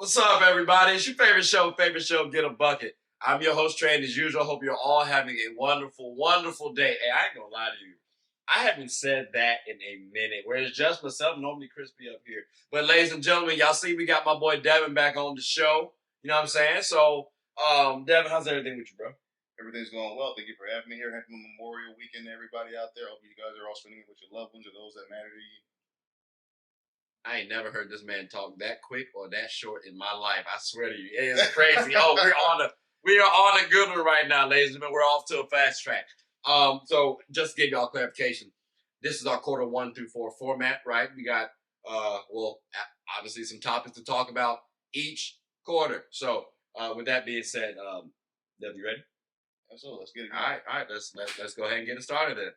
What's up, everybody? It's your favorite show, Get a Bucket. I'm your host, Trey, and as usual, I hope you're all having a wonderful, wonderful day. Hey, I ain't gonna lie to you. I haven't said that in a minute, where it's just myself, normally Crispy up here. But ladies and gentlemen, y'all see we got my boy Devin back on the show. You know what I'm saying? So, Devin, how's everything with you, bro? Everything's going well. Thank you for having me here. Happy Memorial Weekend to everybody out there. I hope you guys are all spending it with your loved ones or those that matter to you. I ain't never heard this man talk that quick or that short in my life. I swear to you, it is crazy. We are on a good one right now, ladies and gentlemen. We're off to a fast track. So just to give y'all clarification, this is our quarter 1 through 4 format, right? We got obviously some topics to talk about each quarter. So with that being said, Dev, you ready? So let's get it. All right. Let's go ahead and get it started then.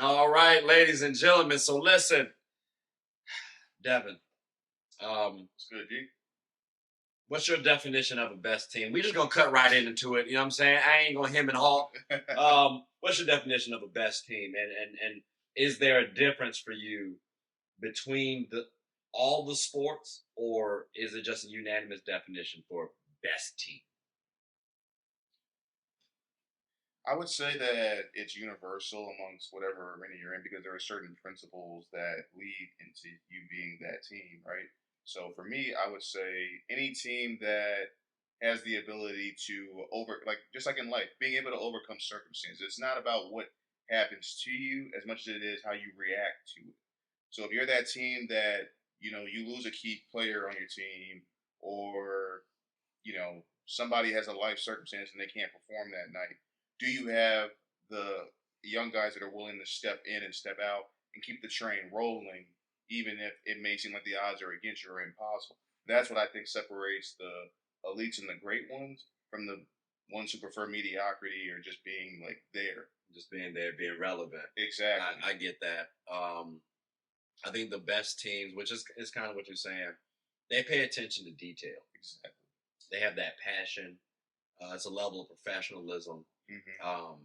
All right, ladies and gentlemen. So listen, Devin. It's good, G. What's your definition of a best team? We're just gonna cut right into it. You know what I'm saying? I ain't gonna hem and haw. What's your definition of a best team? And is there a difference for you between all the sports, or is it just a unanimous definition for best team? I would say that it's universal amongst whatever arena you're in because there are certain principles that lead into you being that team, right? So for me, I would say any team that has the ability to just like in life, being able to overcome circumstances. It's not about what happens to you as much as it is how you react to it. So if you're that team that, you lose a key player on your team or, somebody has a life circumstance and they can't perform that night, do you have the young guys that are willing to step in and step out and keep the train rolling, even if it may seem like the odds are against you or impossible? That's what I think separates the elites and the great ones from the ones who prefer mediocrity or just being like there. Just being there, being relevant. Exactly. I get that. I think the best teams, which is kind of what you're saying, they pay attention to detail. Exactly. They have that passion. It's a level of professionalism. Mm-hmm.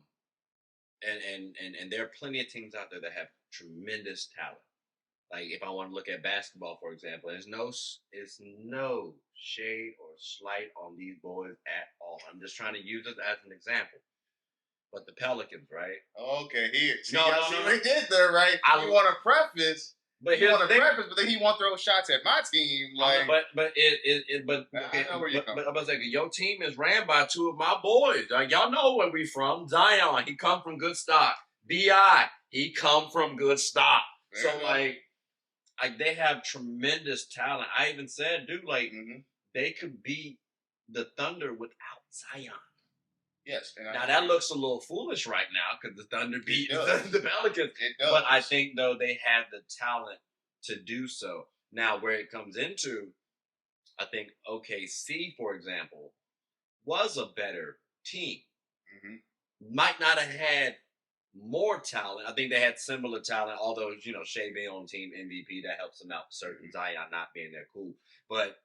And there are plenty of teams out there that have tremendous talent. Like if I want to look at basketball, for example, it's no shade or slight on these boys at all. I'm just trying to use it as an example. But the Pelicans, right? Okay, here. See, no. what he did there, right? You want to preface. But here's the thing. But then he want to throw shots at my team, like. I know where you're coming. But I'm about to say, your team is ran by two of my boys. Like y'all know where we from. Zion, he come from good stock. Bi, he come from good stock. So like they have tremendous talent. I even said, dude, they could beat the Thunder without Zion. Yes. Now that looks a little foolish right now because the Thunder beat the Pelicans. It does. But I think though they have the talent to do so. Now where it comes into, I think OKC, for example, was a better team. Mm-hmm. Might not have had more talent. I think they had similar talent, although Shea being on team MVP, that helps them out. Certain Zion not being there, cool. But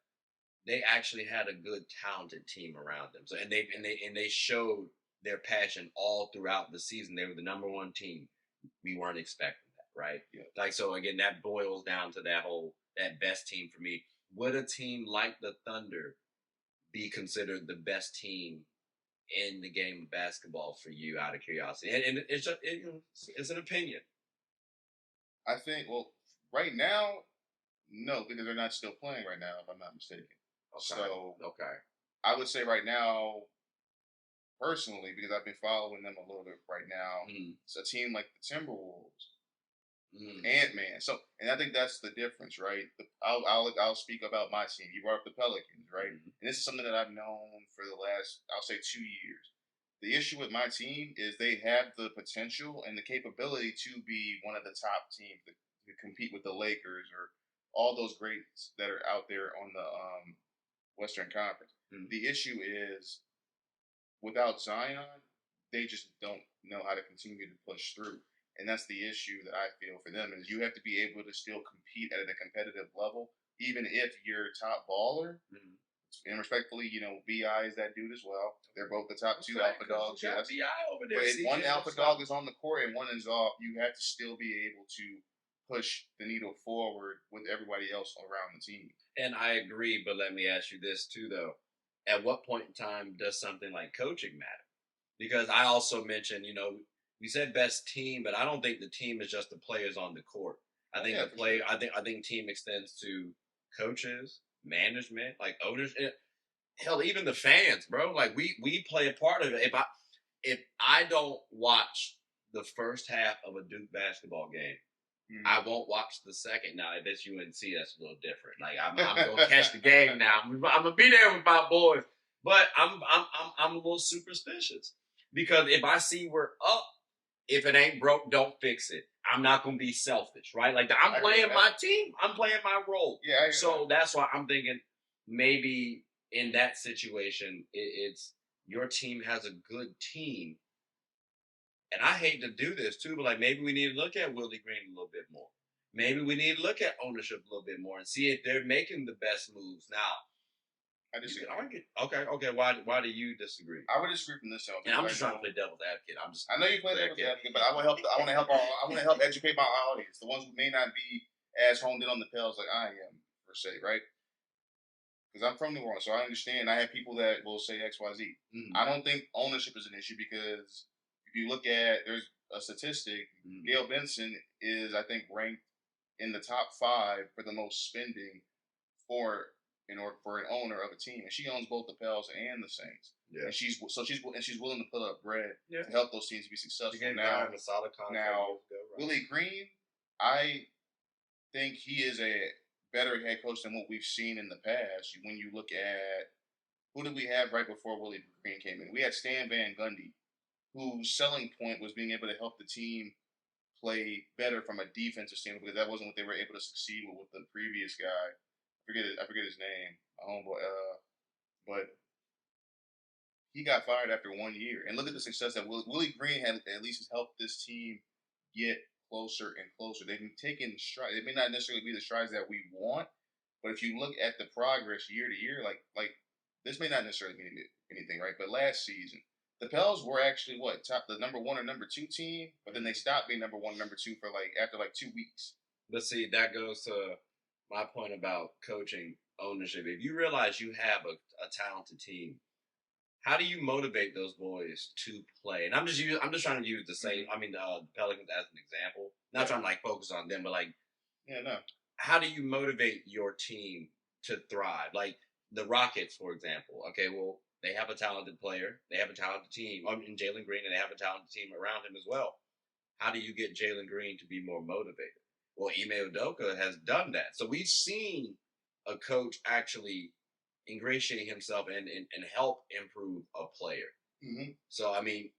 they actually had a good, talented team around them. So and they showed their passion all throughout the season. They were the number one team. We weren't expecting that, right? Yeah. Like so again, that boils down to that best team for me. Would a team like the Thunder be considered the best team in the game of basketball for you, out of curiosity? And it's just it's an opinion. I think right now, no, because they're not still playing right now, if I'm not mistaken. Okay. So, okay. I would say right now, personally, because I've been following them a little bit right now, it's a team like the Timberwolves, Ant-Man. So, and I think that's the difference, right? I'll speak about my team. You brought up the Pelicans, right? And this is something that I've known for the last, I'll say, 2 years. The issue with my team is they have the potential and the capability to be one of the top teams to compete with the Lakers or all those greats that are out there on the Western Conference. The issue is without Zion, they just don't know how to continue to push through. And that's the issue that I feel for them is you have to be able to still compete at a competitive level, even if you're top baller. Mm-hmm. And respectfully, BI is that dude as well. They're both the top two alpha dogs. Yes. BI over there. But if one alpha dog is on the court and one is off, you have to still be able to push the needle forward with everybody else around the team. And I agree, but let me ask you this too, though. At what point in time does something like coaching matter? Because I also mentioned, we said best team, but I don't think the team is just the players on the court. I think Sure. I think team extends to coaches, management, like owners, hell, even the fans, bro. Like we play a part of it. If I don't watch the first half of a Duke basketball game, I won't watch the second. Now, if it's UNC, that's a little different. Like I'm gonna catch the game now. I'm gonna be there with my boys, but I'm a little superstitious because if I see we're up, if it ain't broke, don't fix it. I'm not gonna be selfish, right? Like I'm playing my team. I'm playing my role. Yeah. So that's why I'm thinking maybe in that situation, it's your team has a good team. And I hate to do this too, but like maybe we need to look at Willie Green a little bit more. Maybe we need to look at ownership a little bit more and see if they're making the best moves. Now, I disagree. Okay. Why do you disagree? I would disagree from this side. And I'm just trying to play devil's advocate. I know you play devil's advocate, but I want to help educate my audience, the ones who may not be as honed in on the Pels like I am per se, right? Because I'm from New Orleans, so I understand. I have people that will say X, Y, Z. Mm-hmm. I don't think ownership is an issue because if you look at, there's a statistic, Gail Benson is, I think, ranked in the top 5 for the most spending for an owner of a team, and she owns both the Pels and the Saints. Yeah. And she's willing to put up bread to help those teams be successful. Now, a solid contract. Now, Willie Green, I think he is a better head coach than what we've seen in the past. When you look at who did we have right before Willie Green came in? We had Stan Van Gundy, whose selling point was being able to help the team play better from a defensive standpoint because that wasn't what they were able to succeed with the previous guy. I forget his name, my homeboy. But he got fired after 1 year. And look at the success that Willie Green had at least helped this team get closer and closer. They've been taking strides. It may not necessarily be the strides that we want, but if you look at the progress year to year, like this may not necessarily mean anything, right? But last season, the Pels were actually the number 1 or number 2 team, but then they stopped being number 1, number 2 for after 2 weeks. But see, that goes to my point about coaching ownership. If you realize you have a talented team, how do you motivate those boys to play? And I'm just trying to use the same. I mean, the Pelicans as an example. Not trying to focus on them, but how do you motivate your team to thrive? Like the Rockets, for example. Okay, well, they have a talented player, they have a talented team. I mean, Jalen Green, and they have a talented team around him as well. How do you get Jalen Green to be more motivated? Well, Ime Udoka has done that. So we've seen a coach actually ingratiate himself and help improve a player. Mm-hmm. So, I mean,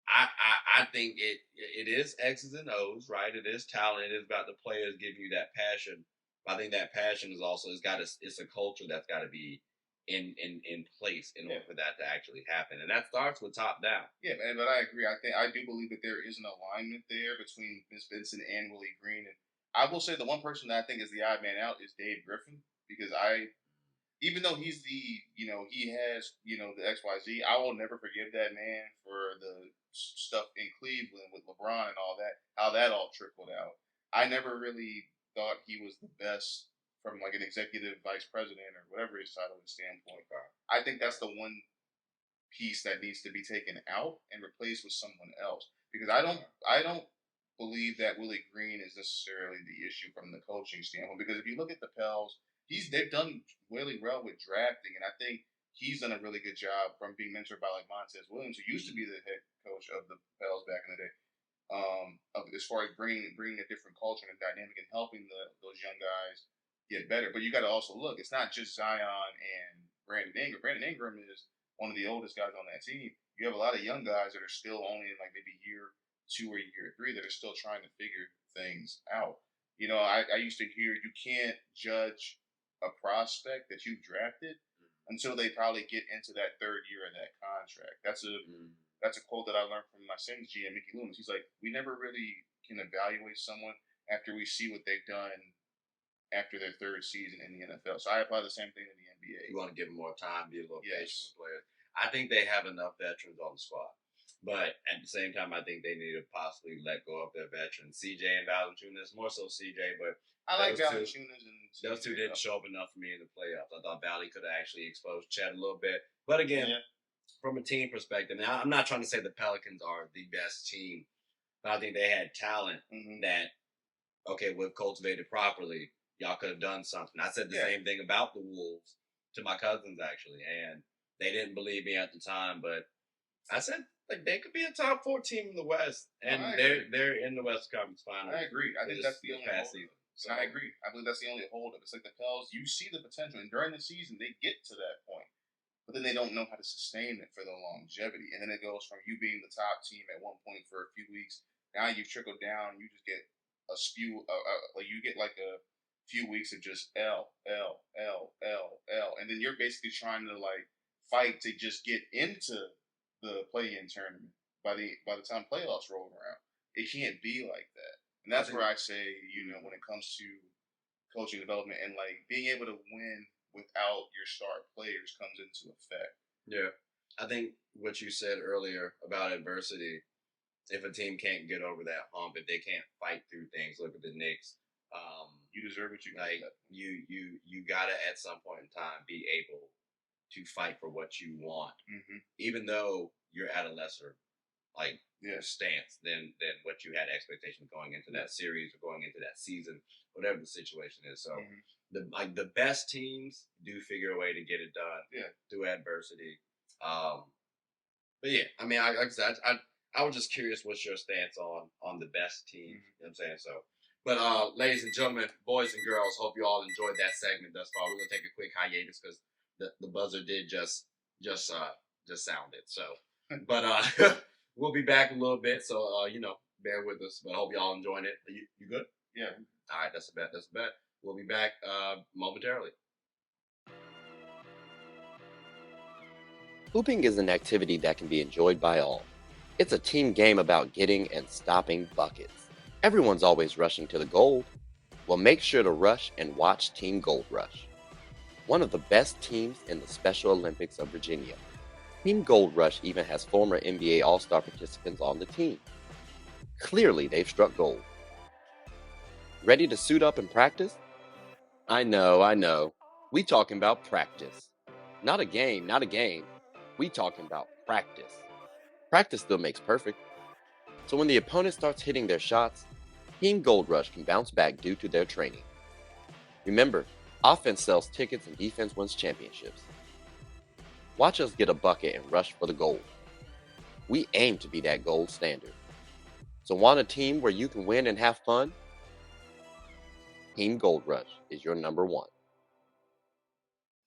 I think it is X's and O's, right? It is talent. It is about the players giving you that passion. I think that passion is also, it's a culture that's got to be in place in order for that to actually happen. And that starts with top down. Yeah, man, but I agree. I do believe that there is an alignment there between Ms. Benson and Willie Green. And I will say the one person that I think is the odd man out is Dave Griffin, because even though he's he has, the XYZ, I will never forgive that man for the stuff in Cleveland with LeBron and all that, how that all trickled out. I never really thought he was the best from an executive vice president or whatever his title and standpoint. I think that's the one piece that needs to be taken out and replaced with someone else, because I don't believe that Willie Green is necessarily the issue from the coaching standpoint. Because if you look at the Pels, they've done really well with drafting, and I think he's done a really good job from being mentored by Montez Williams, who used to be the head coach of the Pels back in the day. As far as bringing a different culture and dynamic and helping those young guys get better. But you got to also look, it's not just Zion and Brandon Ingram. Brandon Ingram is one of the oldest guys on that team. You have a lot of young guys that are still only in maybe year 2 or year 3 that are still trying to figure things out. I used to hear you can't judge a prospect that you've drafted until they probably get into that 3rd year of that contract. That's that's a quote that I learned from my Sims GM, Mickey Loomis. He's like, we never really can evaluate someone after we see what they've done after their third season in the NFL. So I apply the same thing to the NBA. You want to give them more time, be a little patient Yes. with players. I think they have enough veterans on the squad. But at the same time, I think they need to possibly let go of their veterans. CJ and Valanciunas, more so CJ, but I like those two- Valanciunas and those two CJ, didn't show up enough for me in the playoffs. I thought Valley could have actually exposed Chet a little bit. But again, Yeah. from a team perspective, now I'm not trying to say the Pelicans are the best team, but I think they had talent that, okay, we've cultivated properly. Y'all could have done something. I said the same thing about the Wolves to my cousins, actually, and they didn't believe me at the time, but I said, like, they could be a top 4 team in the West, and they're in the West Conference Finals. I agree. I think that's the only past hold. season. So, I agree. I believe that's the only holdup. It's like the Pels, you see the potential, and during the season, they get to that point. But then they don't know how to sustain it for the longevity. And then it goes from you being the top team at one point for a few weeks. Now you trickle down. You just get a spew. Like you get like a few weeks of just L, L, L, L, L. And then you're basically trying to like fight to just get into the play-in tournament by the time playoffs roll around. It can't be like that. And that's where I say, when it comes to coaching development and like being able to win without your star players comes into effect. Yeah. I think what you said earlier about adversity, if a team can't get over that hump, if they can't fight through things, look at the Knicks. You deserve what you got. Like you gotta at some point in time be able to fight for what you want, even though you're at a lesser stance than what you had expectations going into that series or going into that season, whatever the situation is. So the best teams do figure a way to get it done through adversity. But yeah, I mean, like I said, I was just curious what's your stance on the best team. You know what I'm saying? So, but ladies and gentlemen, boys and girls, hope you all enjoyed that segment thus far. We're gonna take a quick hiatus because the buzzer did just sound it. So, but we'll be back in a little bit. So bear with us. But I hope y'all enjoying it. You good? Yeah. All right, that's a bet. That's a bet. We'll be back momentarily. Hooping is an activity that can be enjoyed by all. It's a team game about getting and stopping buckets. Everyone's always rushing to the gold. Well, make sure to rush and watch Team Gold Rush, one of the best teams in the Special Olympics of Virginia. Team Gold Rush even has former NBA All-Star participants on the team. Clearly, they've struck gold. Ready to suit up and practice? I know. We talking about practice. Not a game. We talking about practice. Practice still makes perfect. So when the opponent starts hitting their shots, Team Gold Rush can bounce back due to their training. Remember, offense sells tickets and defense wins championships. Watch us get a bucket and rush for the gold. We aim to be that gold standard. So want a team where you can win and have fun? Team Gold Rush is your number one.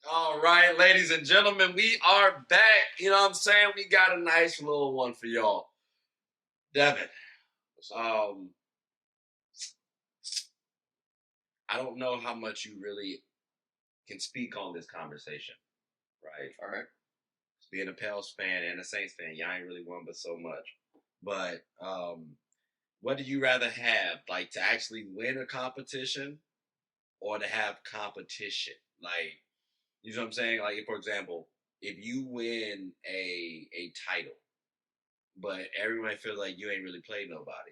All right, ladies and gentlemen, we are back. You know what I'm saying? We got a nice little one for y'all. Devin, I don't know how much you really can speak on this conversation, right? All right. Being a Pels fan and a Saints fan, y'all ain't really won but so much. But what do you rather have, like to actually win a competition or to have competition? Like, you know what I'm saying? Like, for example, if you win a title, but everyone feels like you ain't really played nobody.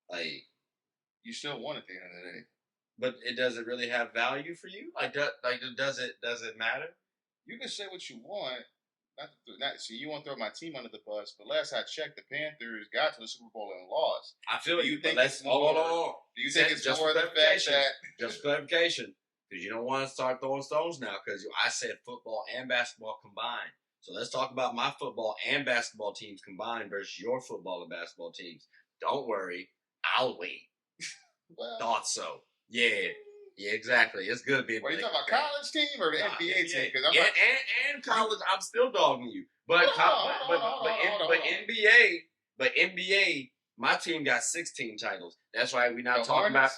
Like, you still won at the end of the day. But it doesn't really have value for you? Does it matter? You can say what you want. See, you won't throw my team under the bus, but last I checked, the Panthers got to the Super Bowl and lost. I feel you. Think it's more? Do you think it's more the fact that just clarification? Because you don't want to start throwing stones now. Because I said football and basketball combined. So let's talk about my football and basketball teams combined versus your football and basketball teams. Don't worry, I'll wait. Well, thought so. Yeah, exactly. It's good being. Are you talking about college team or the NBA team? And college, I'm still dogging you. But NBA, my team got 16 titles. That's right. We're not talking about.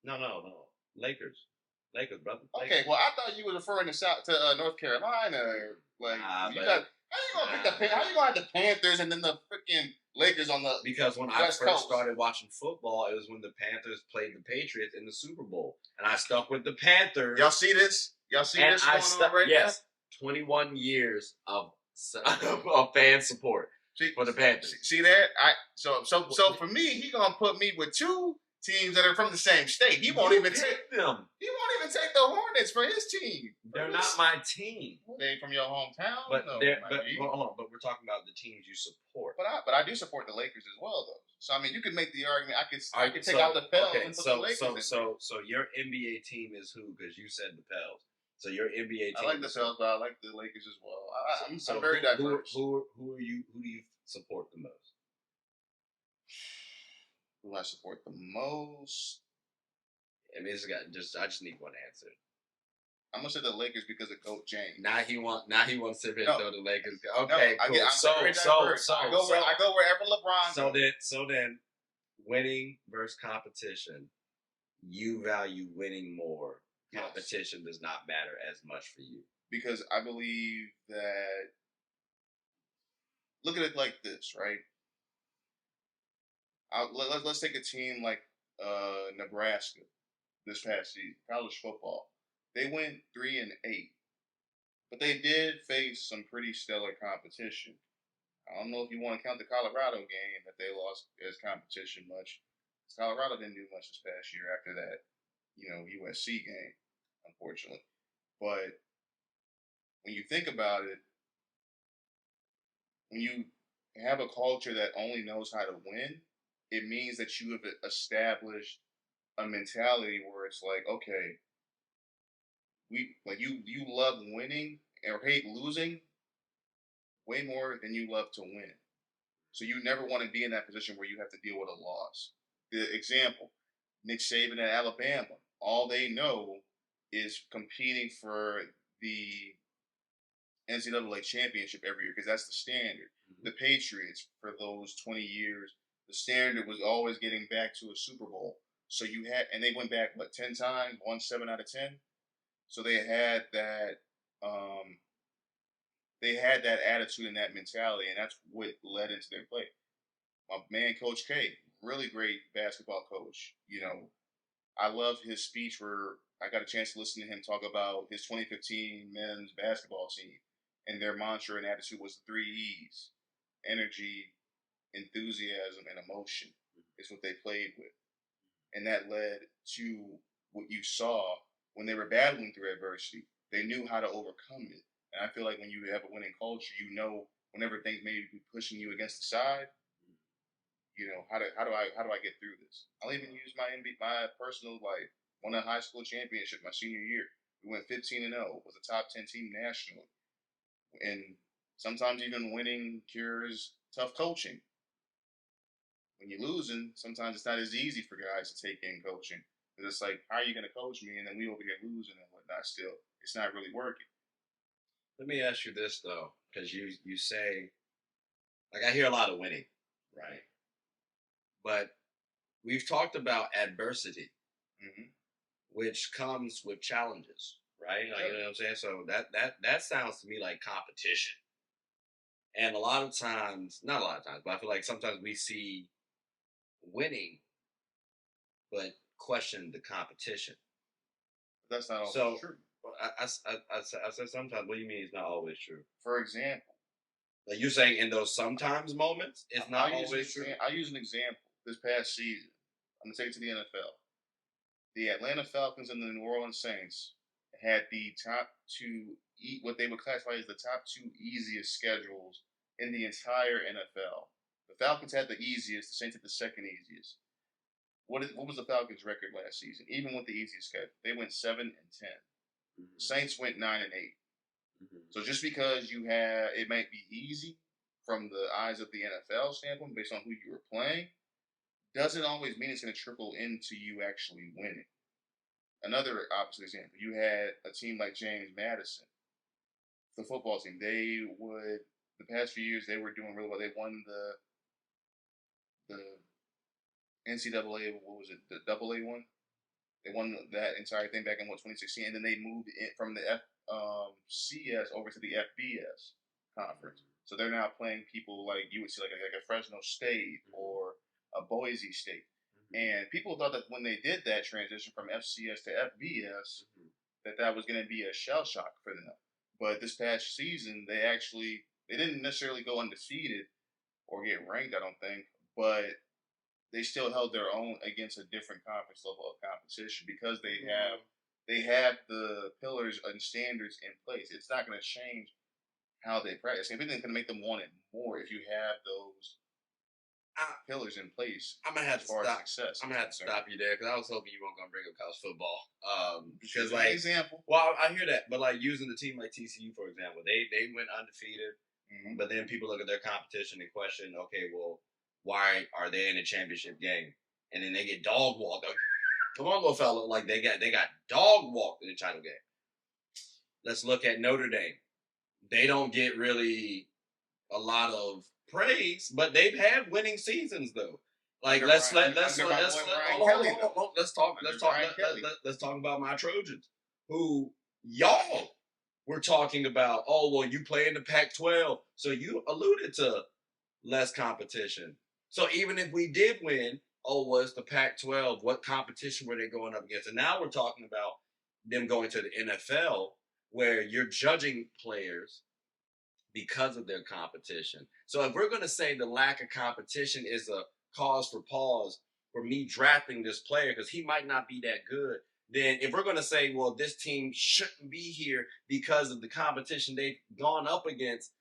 No. Lakers, brother. Okay, well, I thought you were referring to North Carolina. Like How you gonna pick the? How you gonna have the Panthers and then the freaking Lakers on the? Because when I West first Coast. started watching football, it was when the Panthers played the Patriots in the Super Bowl, and I stuck with the Panthers. Y'all see this? Y'all see and this I going on right now? 21 years of fan support for the Panthers. See that? So for me, he gonna put me with two teams that are from the same state. He won't even take them. He won't even take the Hornets for his team. They're not my team. They from your hometown, but no, hold on. But we're talking about the teams you support. But I do support the Lakers as well, though. So I mean, you could make the argument. I could take out the Pels and put the Lakers. So your NBA team is who? Because you said the Pels. So your NBA team. I like the Pels, but I like the Lakers as well. I'm very diverse. Who do you support the most? Who I support the most? I mean, I just need one answer. I'm gonna say the Lakers because of Coach James. Now he wants to throw the Lakers. Okay, no, cool. I go wherever LeBron. So then, winning versus competition, you value winning more. Competition does not matter as much for you because I believe that. Look at it like this, right? Let's take a team like Nebraska this past season, college football. They went 3-8, but they did face some pretty stellar competition. I don't know if you want to count the Colorado game that they lost as competition much. Colorado didn't do much this past year after that, USC game, unfortunately. But when you think about it, when you have a culture that only knows how to win, it means that you have established a mentality where it's like, okay, you love winning or hate losing way more than you love to win. So you never want to be in that position where you have to deal with a loss. The example, Nick Saban at Alabama, all they know is competing for the NCAA championship every year because that's the standard. Mm-hmm. The Patriots, for those 20 years, the standard was always getting back to a Super Bowl. So and they went back, 10 times, won 7 out of 10. So they had that attitude and that mentality, and that's what led into their play. My man, Coach K, really great basketball coach. I love his speech where I got a chance to listen to him talk about his 2015 men's basketball team, and their mantra and attitude was the 3 E's: energy, enthusiasm, and emotion. Is what they played with, and that led to what you saw when they were battling through adversity. They knew how to overcome it. And I feel like when you have a winning culture, whenever things may be pushing you against the side, how do I get through this? I'll even use my personal life. Won a high school championship my senior year. We went 15-0. Was a top 10 team nationally. And sometimes even winning cures tough coaching. When you're losing, sometimes it's not as easy for guys to take in coaching. Because it's like, how are you going to coach me? And then we over here losing and whatnot still. It's not really working. Let me ask you this, though, because you say, I hear a lot of winning, right? But we've talked about adversity, mm-hmm. which comes with challenges, right? You know what I'm saying? So that sounds to me like competition. And a lot of times, not a lot of times, but I feel like sometimes we see winning, but question the competition. That's not always true. I said sometimes. What do you mean it's not always true? For example, like you're saying in those sometimes moments, it's not always true. I'll use an example. This past season, I'm gonna take it to the NFL. The Atlanta Falcons and the New Orleans Saints had the top 2, what they would classify as the top 2 easiest schedules in the entire NFL. The Falcons had the easiest. The Saints had the second easiest. What was the Falcons' record last season? Even with the easiest schedule, they went 7-10. Mm-hmm. Saints went 9-8. Mm-hmm. So just because it might be easy from the eyes of the NFL standpoint, based on who you were playing, doesn't always mean it's going to trickle into you actually winning. Another opposite example, you had a team like James Madison, the football team. The past few years, they were doing really well. They won the NCAA, what was it, the AA one? They won that entire thing back in 2016, and then they moved it from the FCS over to the FBS conference. So they're now playing people like you would see like a Fresno State or a Boise State. And people thought that when they did that transition from FCS to FBS, that was going to be a shell shock for them. But this past season, they didn't necessarily go undefeated or get ranked, I don't think, but they still held their own against a different conference level of competition because they have the pillars and standards in place. It's not going to change how they practice. If anything's going to make them want it more if you have those pillars in place. I'm gonna have to stop. Success. I'm gonna have to stop you there because I was hoping you weren't gonna bring up college football. Because like example. Well, I hear that, but like using the team like TCU for example, they went undefeated, but then people look at their competition and question, okay, well, why are they in a championship game? And then they get dog walked. Come on, little fella, like they got dog walked in the title game. Let's look at Notre Dame. They don't get really a lot of praise, but they've had winning seasons though. Like let's talk about my Trojans, who y'all were talking about. Oh well, you play in the Pac-12, so you alluded to less competition. So even if we did win, oh well, it's the Pac-12. What competition were they going up against? And now we're talking about them going to the NFL, where you're judging players because of their competition. So if we're going to say the lack of competition is a cause for pause for me drafting this player because he might not be that good, then if we're going to say, well, this team shouldn't be here because of the competition they've gone up against,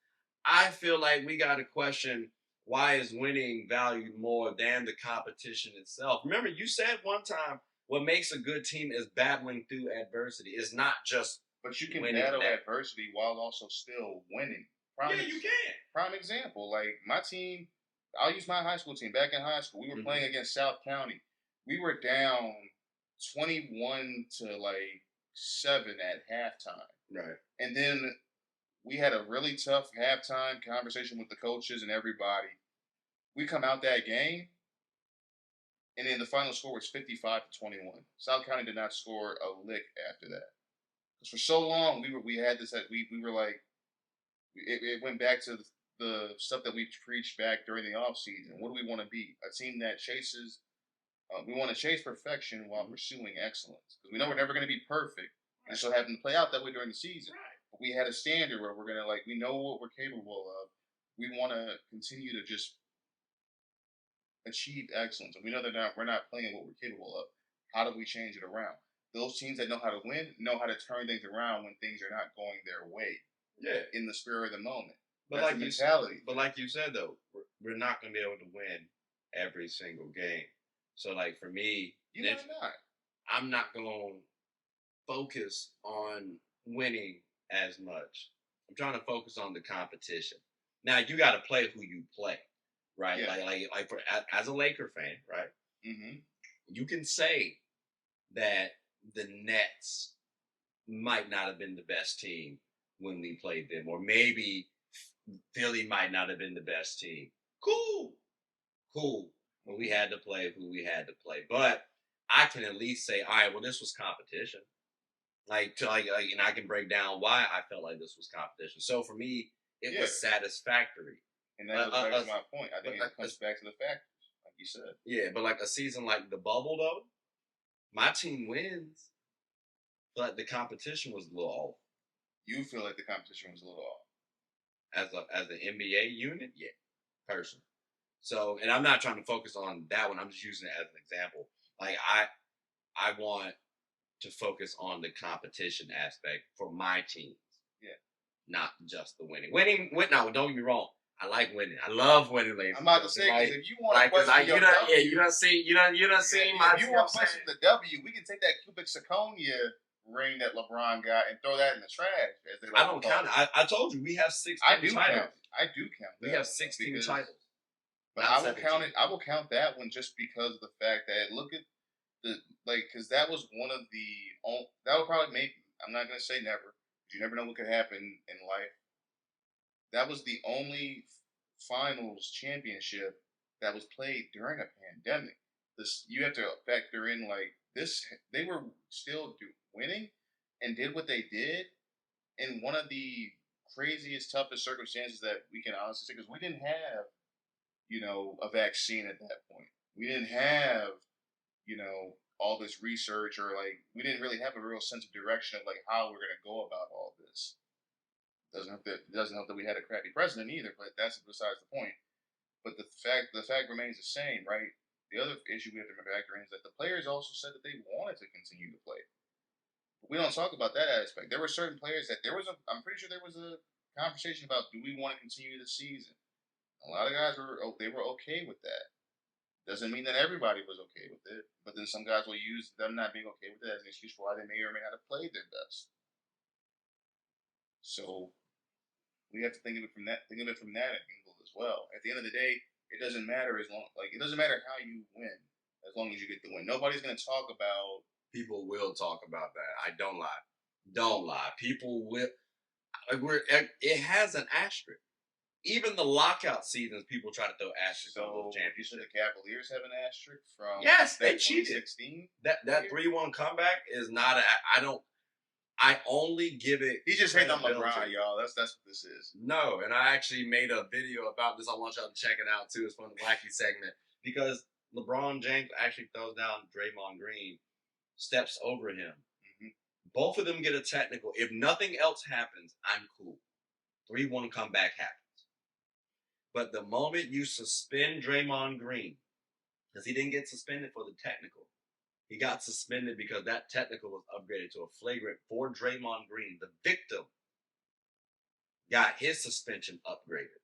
I feel like we got to question, why is winning valued more than the competition itself? Remember, you said one time, what makes a good team is battling through adversity. It's not just But you can battle adversity while also still winning. You can. Prime example, like my team, I'll use my high school team. Back in high school, we were playing against South County. We were down 21 to 7 at halftime. Right. And then we had a really tough halftime conversation with the coaches and everybody. We come out that game, and then the final score was 55-21. South County did not score a lick after that. Because for so long, we had this, we were like, it went back to the stuff that we preached back during the offseason. What do we want to be? A team that chases, we want to chase perfection while pursuing excellence. Because we know we're never going to be perfect. And so having to play out that way during the season. Right. But we had a standard where we're going to, we know what we're capable of. We want to continue to just achieve excellence. And we know that we're not playing what we're capable of. How do we change it around? Those teams that know how to win know how to turn things around when things are not going their way. Yeah, in the spirit of the moment. But that's like you said though, we're not going to be able to win every single game. So like for me, I'm not going to focus on winning as much. I'm trying to focus on the competition. Now you got to play who you play, right? Yeah. Like for as a Laker fan, right? Mm-hmm. You can say that the Nets might not have been the best team when we played them, or maybe Philly might not have been the best team. Cool. But we had to play who we had to play. But I can at least say, all right, well, this was competition. And I can break down why I felt like this was competition. So for me, it was satisfactory. And that goes back to my point. I think it comes back to the factors, like you said. Yeah, but like a season like the bubble, though, my team wins, but the competition was a little off. You feel like the competition was a little off. As an NBA unit, yeah, personally. So, and I'm not trying to focus on that one. I'm just using it as an example. Like I want to focus on the competition aspect for my teams. Yeah. Not just the winning. Now, don't get me wrong. I like winning. I love winning, ladies. I'm about to say, like, if you want to question your W, you done seen my. If you want to question the W, we can take that cubic zirconia ring that LeBron got and throw that in the trash. I don't count it. I told you we have 16 titles. I do count. We have 16 titles. But I will count it. I will count that one just because of the fact that look at because that was one of the that would probably make. I'm not gonna say never. You never know what could happen in life. That was the only finals championship that was played during a pandemic. You have to factor in this. They were still winning and did what they did in one of the craziest, toughest circumstances that we can honestly say, because we didn't have, a vaccine at that point. We didn't have, all this research, or like we didn't really have a real sense of direction of like how we're gonna go about all this. It doesn't help that we had a crappy president either, but that's besides the point. But the fact remains the same, right? The other issue we have to factor in is that the players also said that they wanted to continue to play. But we don't talk about that aspect. There were certain players that I'm pretty sure there was a conversation about, do we want to continue the season? A lot of guys were okay with that. Doesn't mean that everybody was okay with it, but then some guys will use them not being okay with it as an excuse for why they may or may not have played their best. So we have to think of it from that angle as well. At the end of the day, it doesn't matter it doesn't matter how you win as long as you get the win. Nobody's gonna talk about. People will talk about that. I don't lie. Don't lie. People will. It has an asterisk. Even the lockout seasons, people try to throw asterisks on those So you said championships. the Cavaliers have an asterisk from Yes, they that cheated. 2016. That 3-1 comeback is not. I only give it. He's just hating on credibility. LeBron, y'all. That's what this is. No, and I actually made a video about this. I want y'all to check it out too. It's from the Wacky segment because LeBron James actually throws down Draymond Green, steps over him. Mm-hmm. Both of them get a technical. If nothing else happens, I'm cool. 3-1 comeback happens. But the moment you suspend Draymond Green, because he didn't get suspended for the technical, he got suspended because that technical was upgraded to a flagrant for Draymond Green. The victim got his suspension upgraded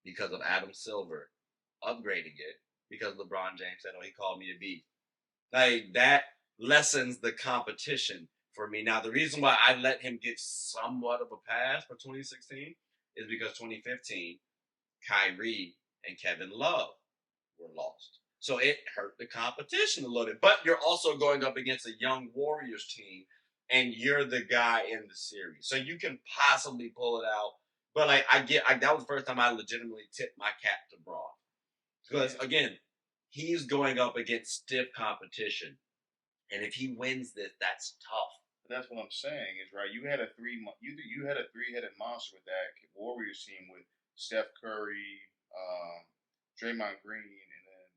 because of Adam Silver upgrading it because LeBron James said, "Oh, he called me a B." Like, that lessens the competition for me. Now, the reason why I let him get somewhat of a pass for 2016 is because 2015, Kyrie and Kevin Love were lost. So it hurt the competition a little bit. But you're also going up against a young Warriors team, and you're the guy in the series. So you can possibly pull it out. But that was the first time I legitimately tipped my cap to Braun. Because, again, he's going up against stiff competition. And if he wins this, that's tough. But that's what I'm saying is, right, you had a three-headed monster with that Warriors team with Steph Curry, Draymond Green, and then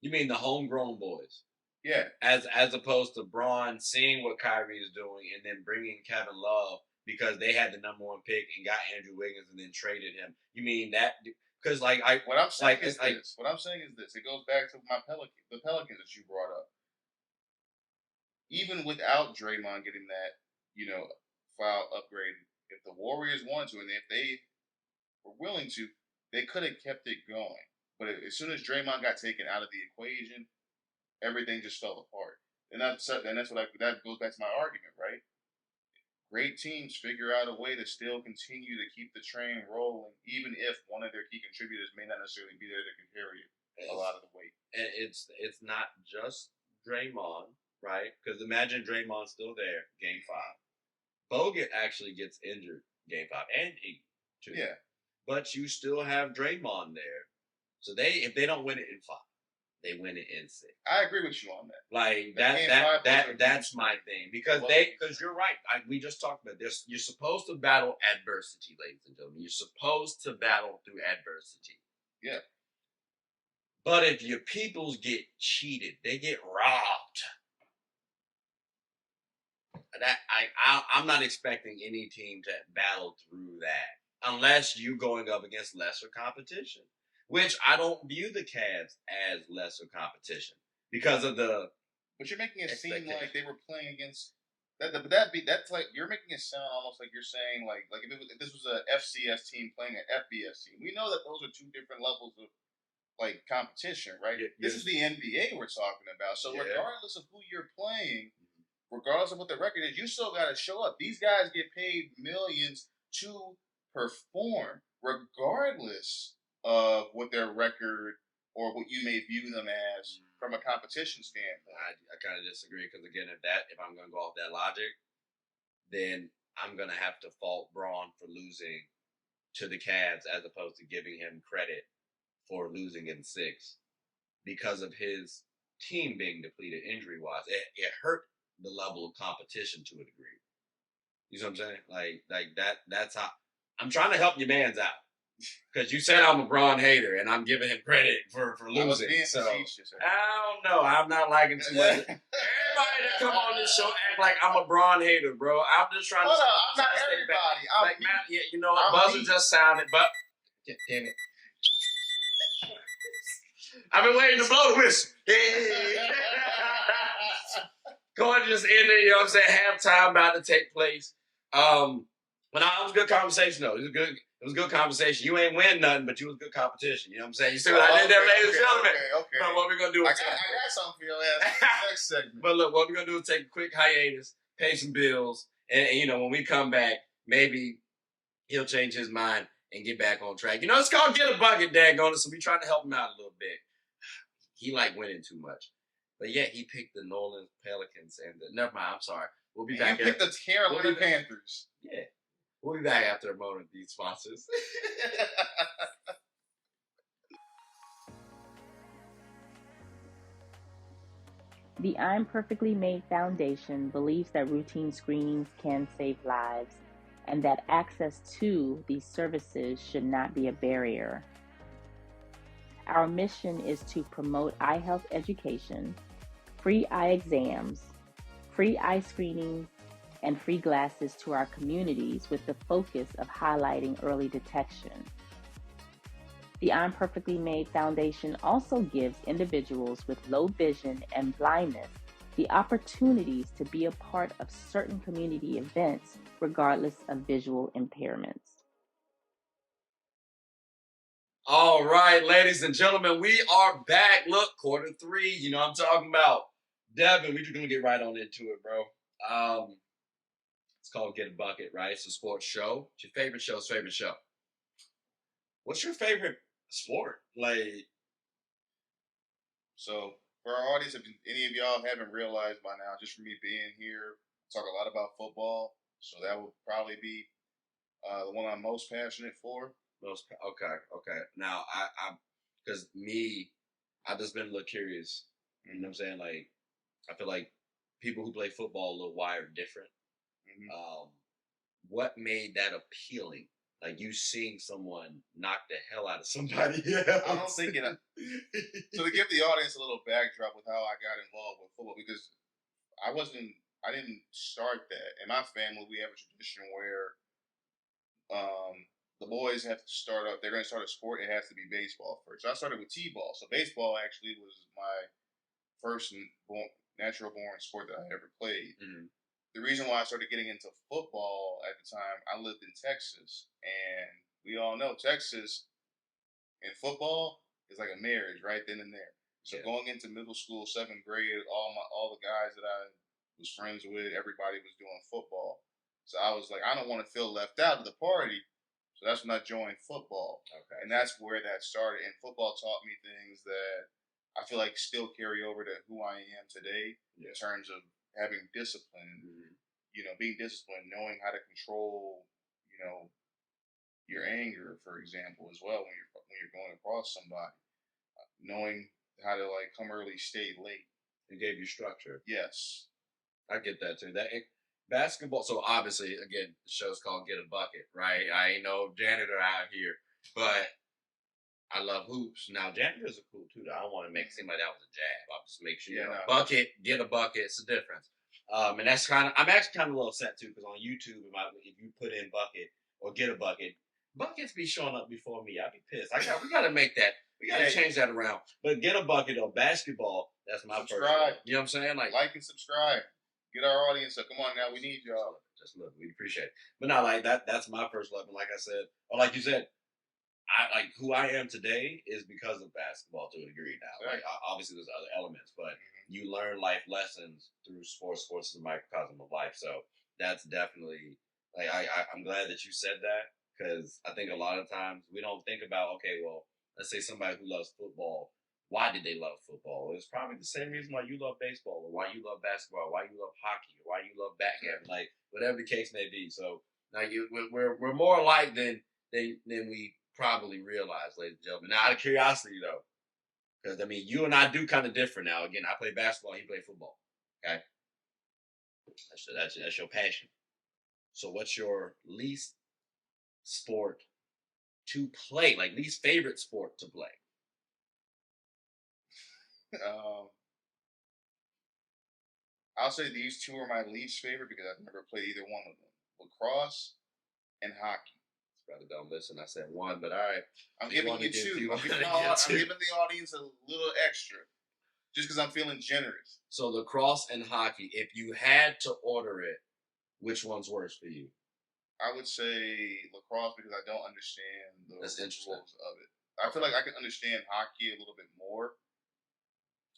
You mean the homegrown boys? yeah, As opposed to Braun seeing what Kyrie is doing and then bringing Kevin Love because they had the number one pick and got Andrew Wiggins and then traded him. You mean that? Because what I'm saying is this. What I'm saying is this. It goes back to the Pelicans that you brought up. Even without Draymond getting that, foul upgrade, if the Warriors wanted to, and if they were willing to, they could have kept it going. But as soon as Draymond got taken out of the equation, everything just fell apart. And that goes back to my argument, right? Great teams figure out a way to still continue to keep the train rolling, even if one of their key contributors may not necessarily be there to carry a lot of the weight. And it's not just Draymond, right? Because imagine Draymond's still there, Game 5. Bogut actually gets injured Game 5, and he too. Yeah. But you still have Draymond there, so if they don't win it in 5, they win it in 6. I agree with you on that. Like that's my thing because you're right. We just talked about this. You're supposed to battle adversity, ladies and gentlemen. You're supposed to battle through adversity. Yeah. But if your peoples get cheated, they get robbed. I'm not expecting any team to battle through that unless you're going up against lesser competition. Which I don't view the Cavs as lesser competition because of the. But you're making it seem like they were playing against that. But that's like you're making it sound almost like you're saying like if this was a FCS team playing an FBS team. We know that those are two different levels of like competition, right? This is the NBA we're talking about. So regardless of who you're playing, regardless of what the record is, you still got to show up. These guys get paid millions to perform, regardless of what their record or what you may view them as from a competition standpoint. I kind of disagree because again, if I'm going to go off that logic, then I'm going to have to fault Braun for losing to the Cavs as opposed to giving him credit for losing in 6 because of his team being depleted injury wise. It hurt the level of competition to a degree. You know what I'm saying? Like that. That's how I'm trying to help your man's out. Because you said I'm a Braun hater, and I'm giving him credit for losing. So I don't know. I'm not liking too much. Everybody that come on this show act like I'm a Braun hater, bro. I'm just trying to. I'm not everybody. Like Matt, yeah, you know, a buzzer just sounded, but damn it. I've been waiting to blow the whistle. Go ahead and just end it. You know what I'm saying? Halftime about to take place. But it was a good conversation though. It was good conversation. You ain't win nothing, but you was good competition. You know what I'm saying? You see what I did there, ladies and gentlemen? Okay. But what we're gonna do? I got something for your ass. Next segment. But look, what we're gonna do is take a quick hiatus, pay some bills, and you know when we come back, maybe he'll change his mind and get back on track. You know, it's called Get a Bucket, daggone it. So we trying to help him out a little bit. He like winning too much, but yet he picked the New Orleans Pelicans and never mind. I'm sorry. We'll be back. You picked the Carolina Panthers. Yeah. We'll be back after a moment of these sponsors. The I'm Perfectly Made Foundation believes that routine screenings can save lives and that access to these services should not be a barrier. Our mission is to promote eye health education, free eye exams, free eye screenings, and free glasses to our communities with the focus of highlighting early detection. The I'm Perfectly Made Foundation also gives individuals with low vision and blindness the opportunities to be a part of certain community events regardless of visual impairments. All right, ladies and gentlemen, we are back. Look, quarter 3, you know what I'm talking about. Devin, we're just going to get right on into it, bro. It's called Get a Bucket, right? It's a sports show. It's your favorite show's favorite show. What's your favorite sport? So, for our audience, if any of y'all haven't realized by now, just for me being here, I talk a lot about football. So that would probably be the one I'm most passionate for. Okay. Now, because I've just been a little curious. You know what I'm saying? Like, I feel like people who play football a little wired different. Mm-hmm. What made that appealing? Like you seeing someone knock the hell out of somebody else. I don't think it. So to give the audience a little backdrop with how I got involved with football, because I didn't start that. In my family, we have a tradition where the boys have to start up. They're going to start a sport. It has to be baseball first. So I started with t-ball. So baseball actually was my first natural born sport that I ever played. Mm-hmm. The reason why I started getting into football at the time, I lived in Texas, and we all know Texas in football is like a marriage right then and there. So going into middle school, 7th grade, all the guys that I was friends with, everybody was doing football. So I was like, I don't want to feel left out of the party. So that's when I joined football. Okay. And that's where that started. And football taught me things that I feel like still carry over to who I am today in terms of having discipline, you know, being disciplined, knowing how to control, you know, your anger, for example, as well when you're going across somebody, knowing how to like come early, stay late. It gave you structure. Yes, I get that too. Basketball. So obviously, again, the show's called Get a Bucket, right? I ain't no janitor out here, but I love hoops. Now, janitors are cool too. I don't want to make it seem like that was a jab. I'll just make sure bucket, get a bucket. It's a difference. And that's I'm actually kind of a little upset too because on YouTube, if you put in bucket or get a bucket, buckets be showing up before me. I'd be pissed. We got to make that. We got to change that around. But get a bucket or basketball. That's my first. You know what I'm saying? Like and subscribe. Get our audience up. Come on now, we need y'all. Just look, we appreciate it. But not like that. That's my first love. And like I said, or like you said. Who I am today is because of basketball to a degree now. Right. Like obviously there's other elements, but you learn life lessons through sports. Sports is a microcosm of life. So that's definitely I'm glad that you said that because I think a lot of times we don't think about, okay, well, let's say somebody who loves football, why did they love football? It's probably the same reason why you love baseball or why you love basketball, or why you love hockey, or why you love backgammon, like whatever the case may be. So now we're more alike than we probably realize, ladies and gentlemen. Now, out of curiosity, though, because, I mean, you and I do kind of differ now. Again, I play basketball, he play football, okay? That's your passion. So what's your least sport to play? Like least favorite sport to play? I'll say these two are my least favorite because I've never played either one of them: lacrosse and hockey. Brother, don't listen. I said one, but all right. I'm giving you two. I'm giving the audience a little extra, just because I'm feeling generous. So lacrosse and hockey. If you had to order it, which one's worse for you? I would say lacrosse because I don't understand the rules of it. I feel like I can understand hockey a little bit more.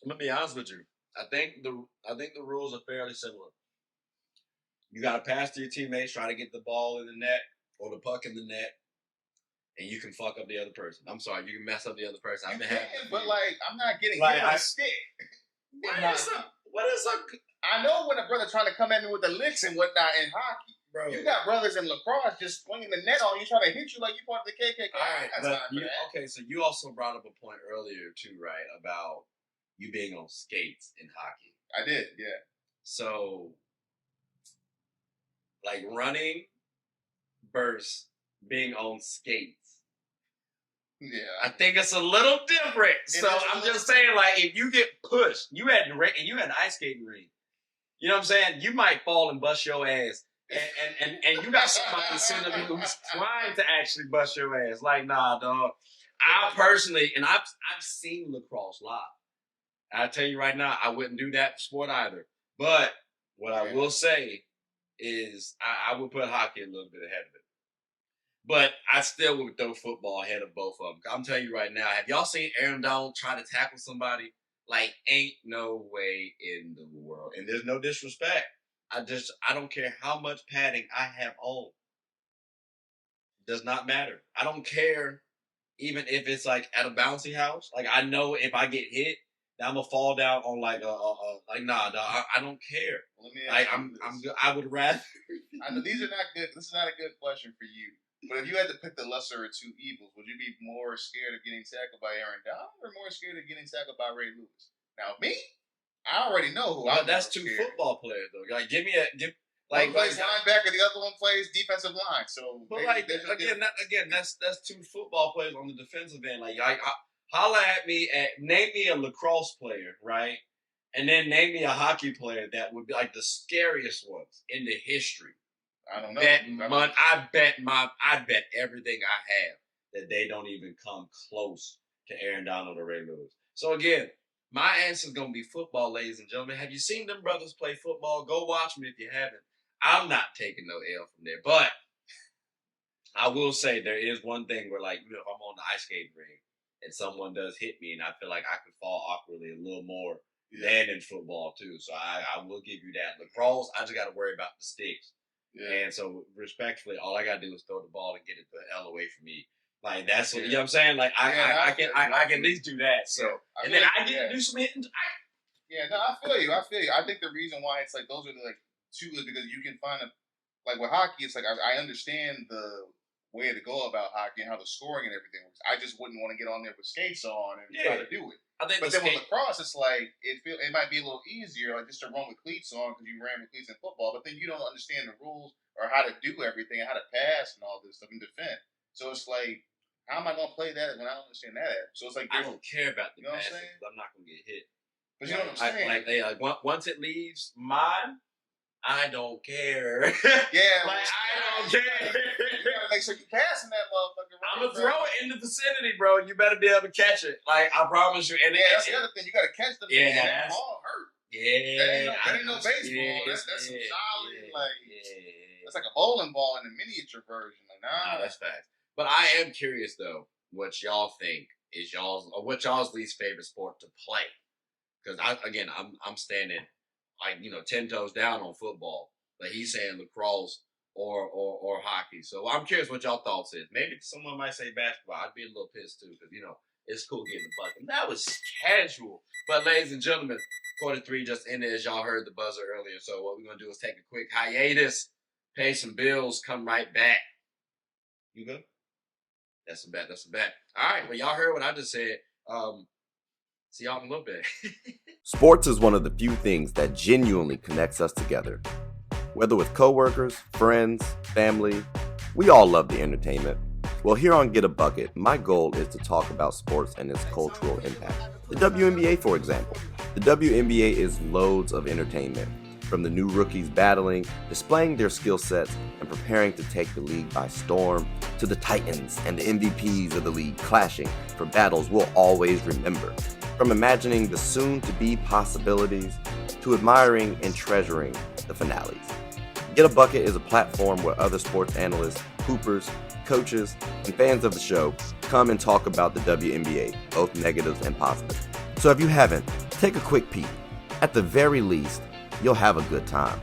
I'm gonna be honest with you. I think the rules are fairly similar. You got to pass to your teammates, try to get the ball in the net or the puck in the net, and you can fuck up the other person. I'm sorry, you can mess up the other person. I've been but like I'm not getting hit with a stick. What is a? I know when a brother trying to come at me with the licks and whatnot in hockey. Bro, you got brothers in lacrosse just swinging the net on you, trying to hit you like you part of the KKK. All right, okay, so you also brought up a point earlier too, right, about you being on skates in hockey. I did, yeah. So, like running versus being on skates. Yeah. I think it's a little different. So I'm just saying, like, if you get pushed, you had an ice skating ring. You know what I'm saying? You might fall and bust your ass. And you got somebody sitting up who's trying to actually bust your ass. Like, nah, dog. I personally, and I've seen lacrosse live. I tell you right now, I wouldn't do that sport either. But what I will say is I would put hockey a little bit ahead of it. But I still would throw football ahead of both of them. I'm telling you right now, have y'all seen Aaron Donald try to tackle somebody? Like, ain't no way in the world. And there's no disrespect. I don't care how much padding I have on. Does not matter. I don't care even if it's like at a bouncy house. Like, I know if I get hit, I'm gonna fall down on like I don't care. Let me ask I would rather. I know these are not good. This is not a good question for you. But if you had to pick the lesser of two evils, would you be more scared of getting tackled by Aaron Donald or more scared of getting tackled by Ray Lewis? Now me, I already know who. But that's two football players though. Like one plays linebacker, the other one plays defensive line. So, but that's two football players on the defensive end. Like holla at me name me a lacrosse player, right? And then name me a hockey player that would be like the scariest ones in the history. I don't know. I bet everything I have that they don't even come close to Aaron Donald or Ray Lewis. So again, my answer is gonna be football, ladies and gentlemen. Have you seen them brothers play football? Go watch them if you haven't. I'm not taking no L from there, but I will say there is one thing where, like, if I'm on the ice skating ring and someone does hit me and I feel like I could fall awkwardly a little more than in football too. So I will give you that. Lacrosse, I just got to worry about the sticks. Yeah. And so respectfully, all I got to do is throw the ball and get it the hell away from me. Like that's what, you know what I'm saying? Like I can at least do that. So and then I get to do some hitting. I feel you. I think the reason why it's like those are like two is because you can find like with hockey, it's like I understand the way to go about hockey and how the scoring and everything works. I just wouldn't want to get on there with skates on and try to do it. But then with lacrosse, it's like it might be a little easier, like just to run with cleats on because you ran with cleats in football. But then you don't understand the rules or how to do everything and how to pass and all this stuff and defend. So it's like, how am I gonna play that when I don't understand that? So it's like I don't care about the passes because I'm not gonna get hit. But you know what I'm saying? Once it leaves mine, I don't care. Yeah, I don't care. You gotta make sure you passing that motherfucker. I'm gonna throw it in the vicinity, bro. You better be able to catch it. Like I promise you. And that's the other thing. You gotta catch the thing. And that ball hurt. Yeah, that ain't no baseball. That's some solid that's like a bowling ball in the miniature version. Like nah, that's facts. But I am curious though, what y'all think is what y'all's least favorite sport to play? Because I'm standing like 10 toes down on football, but he's saying lacrosse or hockey. So I'm curious what y'all thoughts is. Maybe someone might say basketball. I'd be a little pissed too because it's cool getting a bucket. That was casual. But ladies and gentlemen, quarter 3 just ended as y'all heard the buzzer earlier. So what we're gonna do is take a quick hiatus, pay some bills, come right back. You good? That's a bet. All right. Well, y'all heard what I just said. See y'all in a little bit. Sports is one of the few things that genuinely connects us together. Whether with coworkers, friends, family, We all love the entertainment. Well, here on Get a Bucket, my goal is to talk about sports and its cultural impact. The WNBA, for example. The WNBA is loads of entertainment. From the new rookies battling, displaying their skill sets, and preparing to take the league by storm, to the titans and the MVPs of the league clashing for battles we'll always remember. From imagining the soon-to-be possibilities, to admiring and treasuring the finales. Get a Bucket is a platform where other sports analysts, hoopers, coaches, and fans of the show come and talk about the WNBA, both negatives and positives. So if you haven't, take a quick peek. At the very least, you'll have a good time.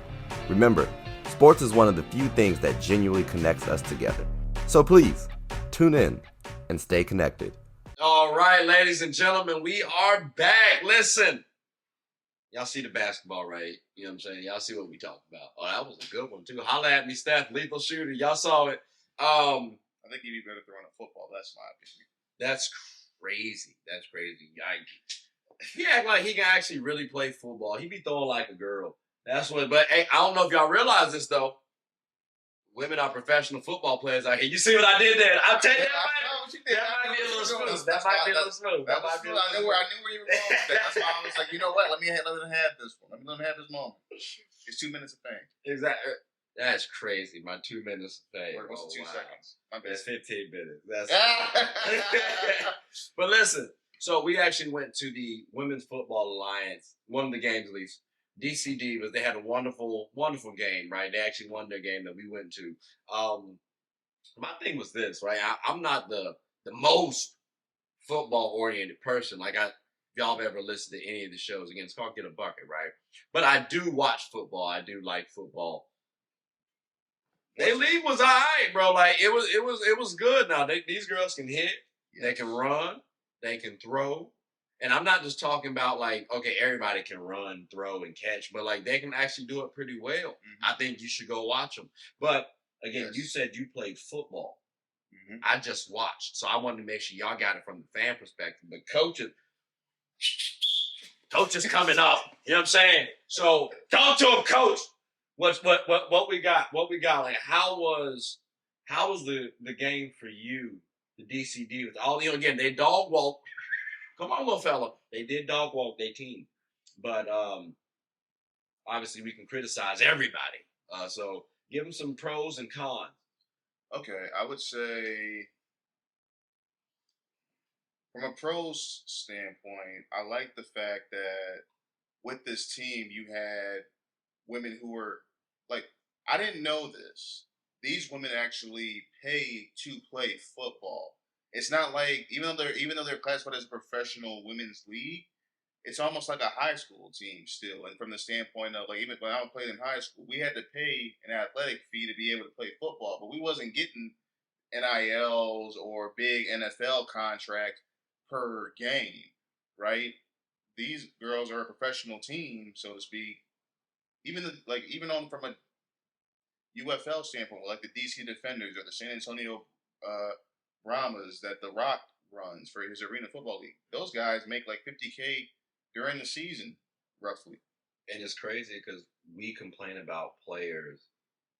Remember, sports is one of the few things that genuinely connects us together. So please, tune in and stay connected. All right, ladies and gentlemen, we are back. Listen, y'all see the basketball, right? You know what I'm saying? Y'all see what we talked about. Oh, that was a good one, too. Holla at me, Steph, lethal shooter. Y'all saw it. I think he'd be better throwing a football. That's my opinion. That's crazy. That's crazy. He act like he can actually really play football. He be throwing like a girl. That's what. But hey, I don't know if y'all realize this though. Women are professional football players out here. You see what I did there? I'll tell you that might be a little smooth. That might be a little smooth. I knew where you were going with that. That's why I was like, you know what? Let me have this one. Let me have this moment. It's 2 minutes of fame. Exactly. That's crazy. My 2 minutes of fame. What's 2 seconds? My bad. It's 15 minutes. That's But listen, so we actually went to the Women's Football Alliance, one of the games at least. DC Divas, they had a wonderful, wonderful game, right? They actually won their game that we went to. My thing was this, right? I'm not the most football-oriented person. Like, if y'all have ever listened to any of the shows, again, it's called Get a Bucket, right? But I do watch football. I do like football. Their league was all right, bro. Like, it was good. Now, these girls can hit. Yes. They can run. They can throw. And I'm not just talking about, like, okay, everybody can run, throw, and catch, but, like, they can actually do it pretty well. Mm-hmm. I think you should go watch them. But, again, yes. You said you played football. Mm-hmm. I just watched. So I wanted to make sure y'all got it from the fan perspective. But coaches coming up. You know what I'm saying? So talk to him, coach. What we got? What we got? Like, how was the game for you, the DCD? With all, you know, again, they dog walk. Come on, little fella. They did dog walk their team. But obviously we can criticize everybody. So give them some pros and cons. Okay, I would say from a pros standpoint, I like the fact that with this team you had women who were like, I didn't know this. These women actually pay to play football. It's not like even though they're classified as a professional women's league, it's almost like a high school team still. And from the standpoint of, like, even when I played in high school, we had to pay an athletic fee to be able to play football, but we wasn't getting NILs or big NFL contract per game, right? These girls are a professional team, so to speak. Even from a UFL standpoint, like the DC Defenders or the San Antonio Brahmas that The Rock runs for his Arena Football League. Those guys make like $50K during the season, roughly. And it's crazy because we complain about players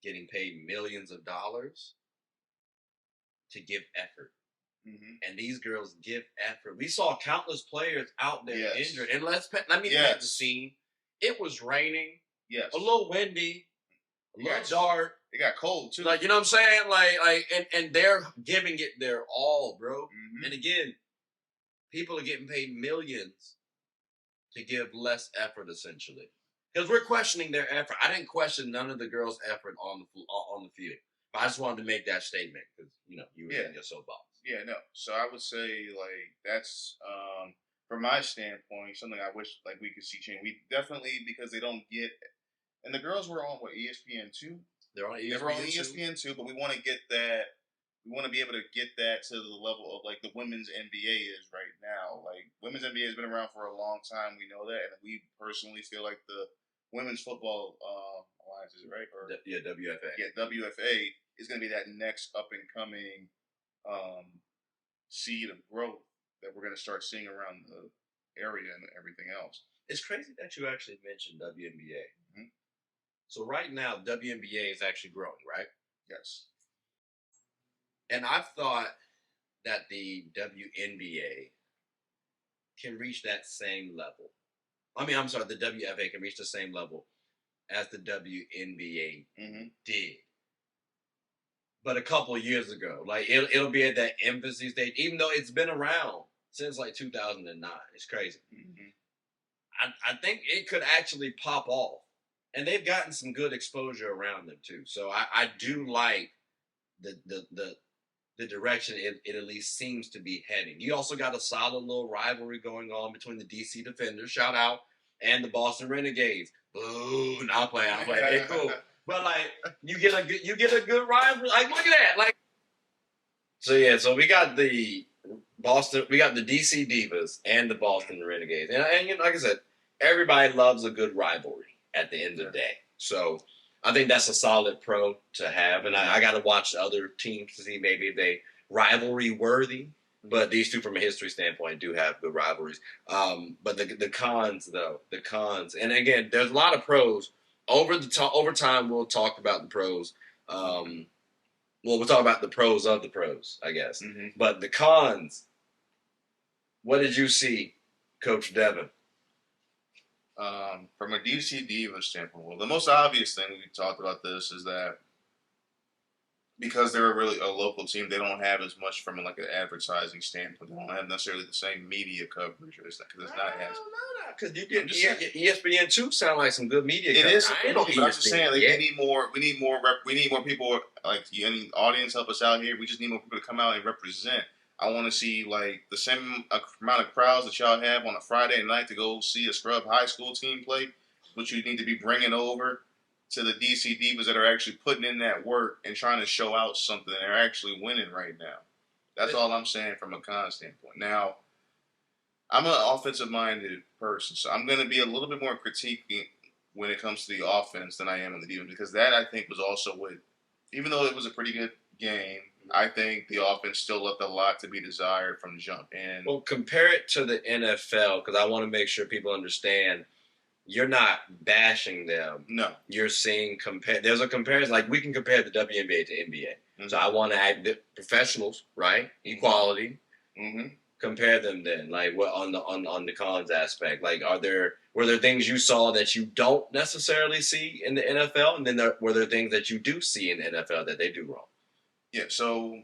getting paid millions of dollars to give effort. Mm-hmm. And these girls give effort. We saw countless players out there injured. And let me paint the scene. It was raining. Yes. A little windy. A little dark. It got cold too. Like, you know what I'm saying? Like, and they're giving it their all, bro. Mm-hmm. And again, people are getting paid millions to give less effort, essentially, because we're questioning their effort. I didn't question none of the girls' effort on the field, but I just wanted to make that statement because you were in your soapbox. Yeah, no. So I would say like that's from my standpoint something I wish like we could see change. We definitely, because they don't get, and the girls were on ESPN 2. They're on ESPN. They were on ESPN 2, but we want to get that. We want to be able to get that to the level of like the women's NBA is right now. Like, women's NBA has been around for a long time. We know that, and we personally feel like the Women's Football Alliance, is it right? Or WFA. Yeah, WFA is going to be that next up and coming seed of growth that we're going to start seeing around the area and everything else. It's crazy that you actually mentioned WNBA. Mm-hmm. So right now, WNBA is actually growing, right? Yes. And I've thought that the WNBA can reach that same level. I'm sorry, the WFA can reach the same level as the WNBA did. But a couple of years ago, like it'll be at that infancy stage, even though it's been around since like 2009. It's crazy. I think it could actually pop off, and they've gotten some good exposure around them too. So I do like the direction it at least seems to be heading. You also got a solid little rivalry going on between the DC Defenders, shout out, and the Boston Renegades. Boo! Not playing. Hey, cool. But like you get a good rivalry. Like look at that. Like so we got the DC Divas and the Boston Renegades, and you know, like I said, everybody loves a good rivalry at the end of the day. So I think that's a solid pro to have, and I got to watch the other teams to see maybe if they rivalry worthy. But these two, from a history standpoint, do have good rivalries. But the cons, though, and again, there's a lot of pros. Over time, we'll talk about the pros. We'll talk about the pros of the pros, I guess. But the cons, what did you see, Coach Devin? From a DC Diva standpoint, well, the most obvious thing we talked about this is that because they're really a local team, they don't have as much from like an advertising standpoint. They don't have necessarily the same media coverage, because it's not as. Because you get ESPN too sound like some good media. It is. I ain't on ESPN. I'm just saying, like, we need more. We need more people. Like, any audience help us out here. We just need more people to come out and represent. I want to see like the same amount of crowds that y'all have on a Friday night to go see a scrub high school team play, which you need to be bringing over to the DC Divas that are actually putting in that work and trying to show out something. They're actually winning right now. That's all I'm saying from a con standpoint. Now, I'm an offensive-minded person, so I'm going to be a little bit more critiquing when it comes to the offense than I am on the defense, because that, I think, was also what, even though it was a pretty good game, I think the offense still left a lot to be desired from the jump. And well, compare it to the NFL, because I want to make sure people understand you're not bashing them. No. You're seeing there's a comparison. Like, we can compare the WNBA to NBA. So I want to add the professionals, right? Equality. Compare them then, like what on the cons aspect. Like, were there things you saw that you don't necessarily see in the NFL, and then were there things that you do see in the NFL that they do wrong? Yeah. So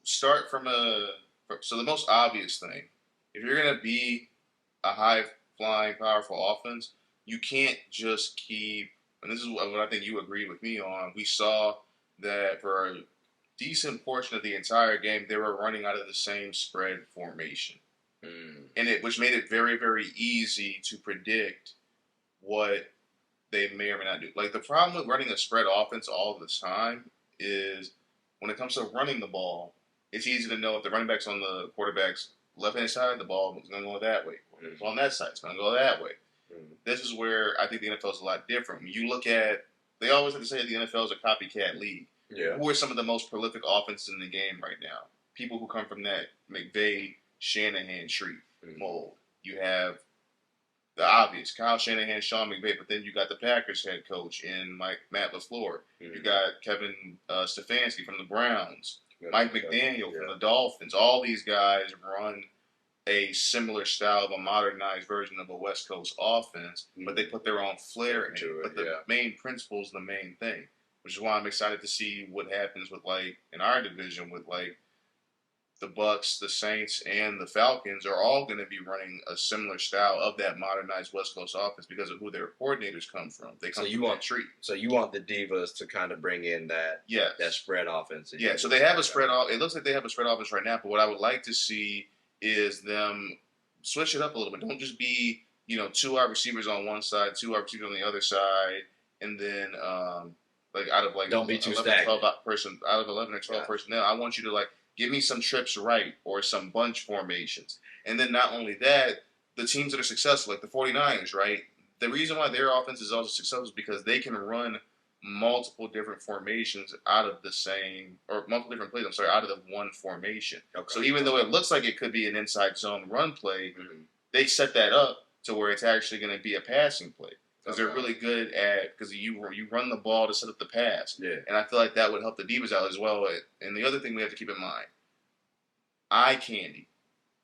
start from the most obvious thing. If you're gonna be a high flying, powerful offense, you can't just keep. And this is what I think you agree with me on. We saw that for a decent portion of the entire game, they were running out of the same spread formation, which made it very, very easy to predict what they may or may not do. Like, the problem with running a spread offense all the time is when it comes to running the ball, it's easy to know if the running back's on the quarterback's left-hand side, the ball is going to go that way. If it's on that side, it's going to go that way. This is where I think the NFL is a lot different. When you look at, they always have to say the NFL is a copycat league. Yeah. Who are some of the most prolific offenses in the game right now? People who come from that McVay, Shanahan tree mold. You have the obvious, Kyle Shanahan, Sean McVay, but then you got the Packers head coach in Matt LaFleur. You got Kevin Stefanski from the Browns, Mike McDaniel from the Dolphins. All these guys run a similar style of a modernized version of a West Coast offense, but they put their own flair into it. But the main principle is the main thing, which is why I'm excited to see what happens with, like, in our division with, like, the Bucks, the Saints, and the Falcons are all going to be running a similar style of that modernized West Coast offense because of who their coordinators come from. They come from that tree. So you want the Divas to kind of bring in that spread offense. Yeah, so they have a spread off. It looks like they have a spread offense right now, but what I would like to see is them switch it up a little bit. Don't just be, 2 wide receivers on one side, 2 wide receivers on the other side, and then out of don't be too 11 or 12 out of 11 or 12 personnel, I want you to give me some trips right or some bunch formations. And then not only that, the teams that are successful, like the 49ers, right? The reason why their offense is also successful is because they can run multiple different formations out of the same, or multiple different plays, out of the one formation. Okay. So even though it looks like it could be an inside zone run play, they set that up to where it's actually going to be a passing play. because they're really good at because you run the ball to set up the pass. Yeah. And I feel like that would help the Divas out as well. And the other thing we have to keep in mind, eye candy,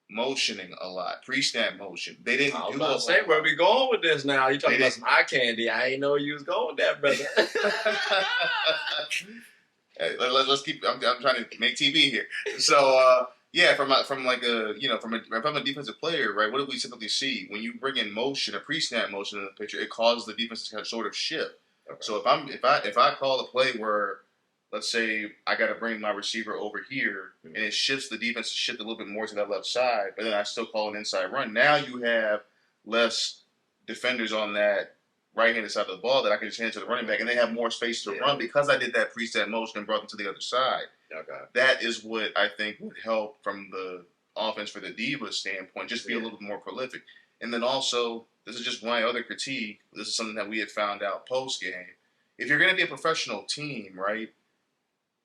motioning a lot, pre-snap motion. They didn't I was do about a to say, where we going with this now? You talking about some eye candy. I ain't know you was going there, brother. Hey, let's keep. I'm trying to make TV here. So yeah, from if I'm a defensive player, right? What do we typically see when you bring in motion, a pre-snap motion in the picture? It causes the defense to sort of shift. Okay. So if I call a play where, let's say I got to bring my receiver over here, and it shifts the defense to shift a little bit more to that left side, but then I still call an inside run. Now you have less defenders on that right-handed side of the ball that I can just hand to the running back, and they have more space to run because I did that preset motion and brought them to the other side. Okay. That is what I think would help from the offense for the Divas standpoint, just be a little bit more prolific. And then also, this is just my other critique. This is something that we had found out post-game. If you're going to be a professional team, right,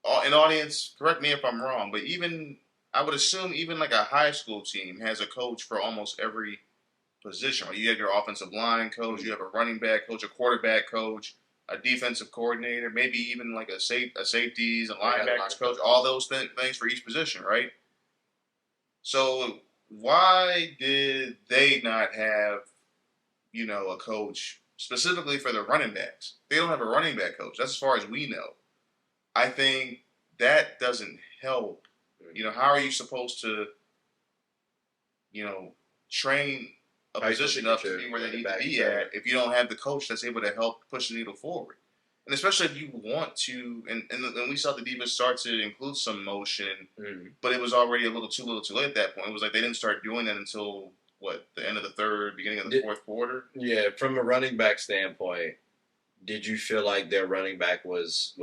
an audience, correct me if I'm wrong, but I would assume even like a high school team has a coach for almost every position. Right? You have your offensive line coach, you have a running back coach, a quarterback coach, a defensive coordinator, maybe even like a safeties and linebackers coach, all those things for each position, right? So why did they not have, a coach specifically for the running backs? They don't have a running back coach. That's as far as we know. I think that doesn't help. How are you supposed to, train a position up to be where they need to be at if you don't have the coach that's able to help push the needle forward? And especially if you want to, and we saw the Divas start to include some motion, but it was already a little too late at that point. It was like they didn't start doing that until, the end of the third, beginning of the fourth quarter? Yeah, from a running back standpoint, did you feel like their running back was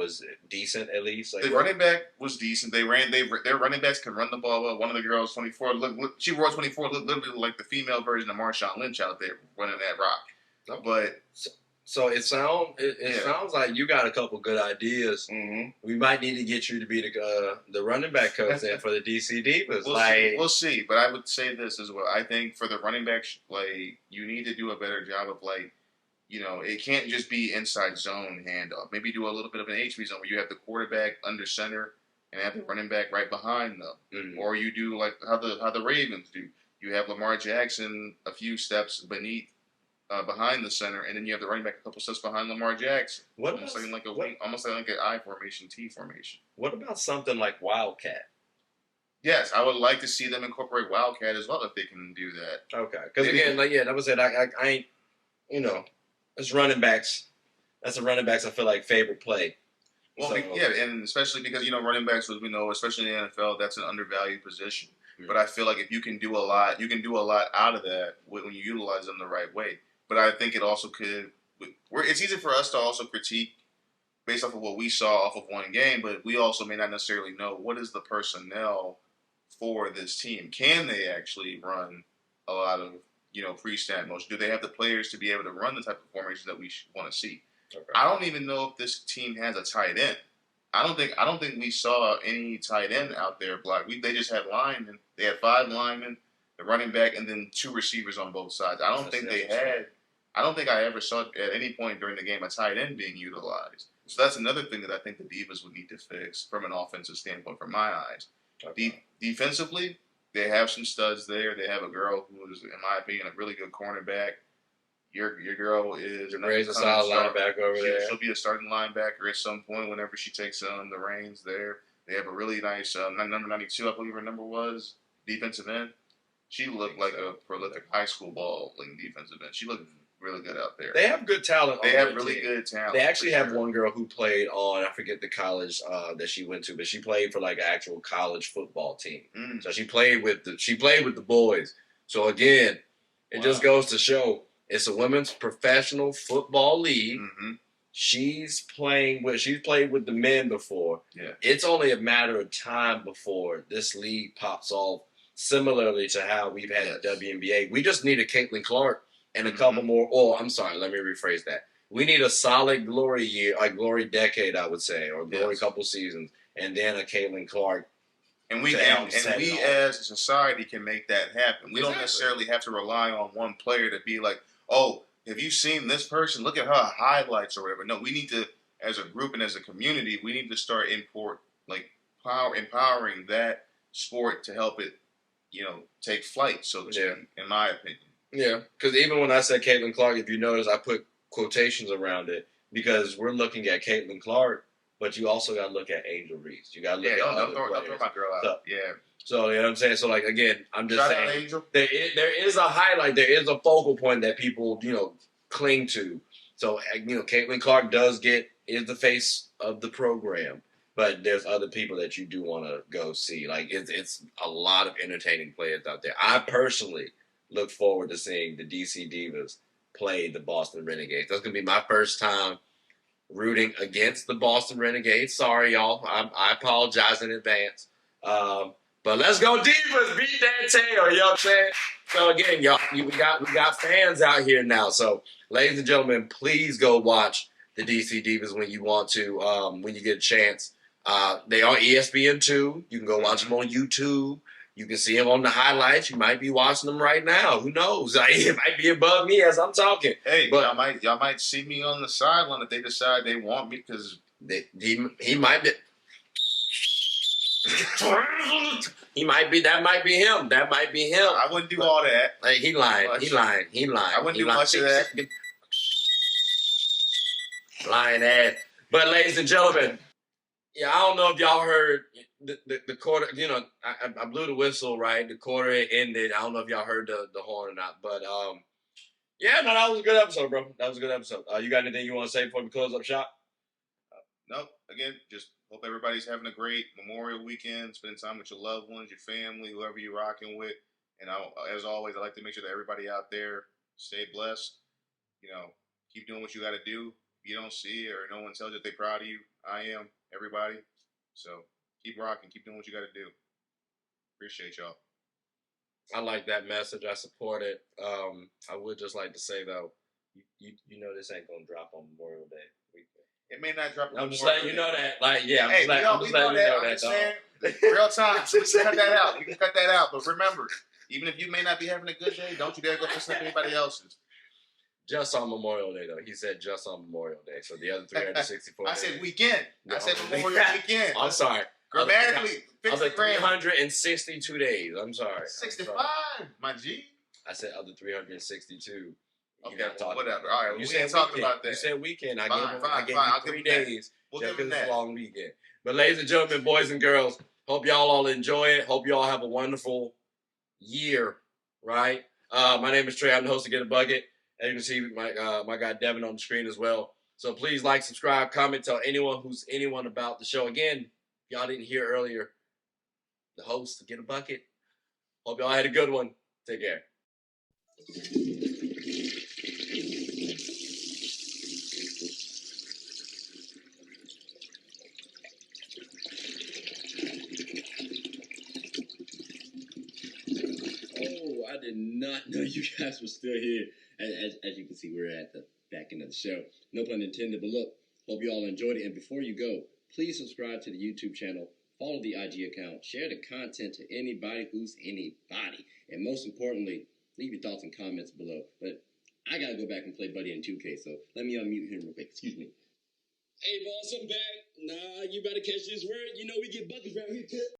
decent at least? Like, the running back was decent. Their running backs can run the ball well. One of the girls, 24, she wore 24, literally like the female version of Marshawn Lynch out there running that rock. But so it sounds like you got a couple good ideas. Mm-hmm. We might need to get you to be the running back coach then for the DC Divas. We'll see. But I would say this as well. I think for the running back play, you need to do a better job of it can't just be inside zone handoff. Maybe do a little bit of an HB zone where you have the quarterback under center and have the running back right behind them. Mm-hmm. Or you do like how the Ravens do. You have Lamar Jackson a few steps behind the center, and then you have the running back a couple steps behind Lamar Jackson. Almost like an I formation, T formation. What about something like Wildcat? Yes, I would like to see them incorporate Wildcat as well if they can do that. Okay, because again, that was it. I ain't, it's running backs. That's a running backs. I feel like favorite play. Well, so, and especially because running backs, as we know, especially in the NFL, that's an undervalued position. Mm-hmm. But I feel like if you can do a lot, out of that when you utilize them the right way. But I think it also could. It's easy for us to also critique based off of what we saw off of one game, but we also may not necessarily know what is the personnel for this team. Can they actually run a lot of pre-snap motion? Do they have the players to be able to run the type of formation that we want to see? Okay. I don't even know if this team has a tight end. I don't think we saw any tight end out there block. They just had linemen. They had 5 linemen, the running back, and then 2 receivers on both sides. I don't think I ever saw at any point during the game a tight end being utilized. So that's another thing that I think the Divas would need to fix from an offensive standpoint, from my eyes. Okay. Defensively, they have some studs there. They have a girl who is, in my opinion, a really good cornerback. Your girl is a solid linebacker over there. She'll be a starting linebacker at some point whenever she takes on the reins there. They have a really nice number 92, I believe her number was, defensive end. She looked like a prolific high school balling defensive end. She looked really good out there. They have good talent. They have really good talent. They actually have one girl who played on, I forget the college that she went to, but she played for like an actual college football team. Mm. So she played with the boys. So again, it just goes to show it's a women's professional football league. Mm-hmm. She's played with the men before. Yeah. It's only a matter of time before this league pops off, similarly to how we've had the WNBA. We just need a Caitlin Clark and a couple more. Oh, I'm sorry. Let me rephrase that. We need a solid glory year, a glory decade, I would say, or glory couple seasons, and then a Caitlin Clark. And we as a society can make that happen. We don't necessarily have to rely on one player to be like, oh, have you seen this person? Look at her highlights or whatever. No, we need to, as a group and as a community, we need to start empowering that sport to help it, take flight, so to speak, in my opinion. Yeah, because even when I said Caitlin Clark, if you notice, I put quotations around it because we're looking at Caitlin Clark, but you also got to look at Angel Reese. You got to look at other players. Don't throw my girl out. So, you know what I'm saying? So, like, again, I'm just Shout saying out Angel. there is a highlight. There is a focal point that people, cling to. So, Caitlin Clark is the face of the program. But there's other people that you do want to go see. Like, it's a lot of entertaining players out there. I personally look forward to seeing the DC Divas play the Boston Renegades. That's going to be my first time rooting against the Boston Renegades. Sorry, y'all. I apologize in advance. But let's go Divas. Beat that tail. You know what I'm saying? So, again, y'all, we got fans out here now. So, ladies and gentlemen, please go watch the DC Divas when you want to, when you get a chance. They are ESPN2. You can go watch them on YouTube. You can see them on the highlights. You might be watching them right now. Who knows? It might be above me as I'm talking. Hey, but y'all might see me on the sideline if they decide they want me because he might be. He might be. That might be him. That might be him. I wouldn't do all that. Like, he lying. He lying. I wouldn't do much of that. Lying ass. But ladies and gentlemen, yeah, I don't know if y'all heard the quarter. I blew the whistle, right? The quarter ended. I don't know if y'all heard the horn or not, but yeah, no, that was a good episode, bro. That was a good episode. You got anything you want to say before we close up shop? No. Again, just hope everybody's having a great Memorial weekend, spending time with your loved ones, your family, whoever you're rocking with. And as always, I like to make sure that everybody out there stay blessed. Keep doing what you got to do. If you don't see it or no one tells you that they're proud of you, I am. Everybody. So keep rocking. Keep doing what you got to do. Appreciate y'all. I like that message. I support it. I would just like to say, though, you know this ain't going to drop on Memorial Day weekend. It may not drop on I'm just letting you know that. Like, yeah, I'm just letting you know that, dog. Real time. So we can cut that out. We can cut that out. But remember, even if you may not be having a good day, don't you dare go listen to anybody else's. Just on Memorial Day, though. He said just on Memorial Day. So the other 364 I said weekend. No, I said Memorial weekend. I'm sorry. Grammatically, other 362 days. I'm sorry. 65, my G. I said other 362. Okay, whatever. All right, we ain't talking about that. You said weekend. I gave I'll you 3 give him days. We'll just give him because it's that. a long weekend. But ladies and gentlemen, boys and girls, hope y'all all enjoy it. Hope y'all have a wonderful year, right? My name is Trey. I'm the host of Get a Bucket. As you can see, my guy Devin on the screen as well. So please like, subscribe, comment, tell anyone about the show. Again, if y'all didn't hear earlier, the host of Get a Bucket. Hope y'all had a good one. Take care. Oh, I did not know you guys were still here. As you can see, we're at the back end of the show. No pun intended, but look, hope you all enjoyed it. And before you go, please subscribe to the YouTube channel, follow the IG account, share the content to anybody who's anybody. And most importantly, leave your thoughts and comments below. But I got to go back and play Buddy in 2K, so let me unmute him real quick. Excuse me. Hey, boss, I'm back. Nah, you better catch this word. You know we get buckets around here, too.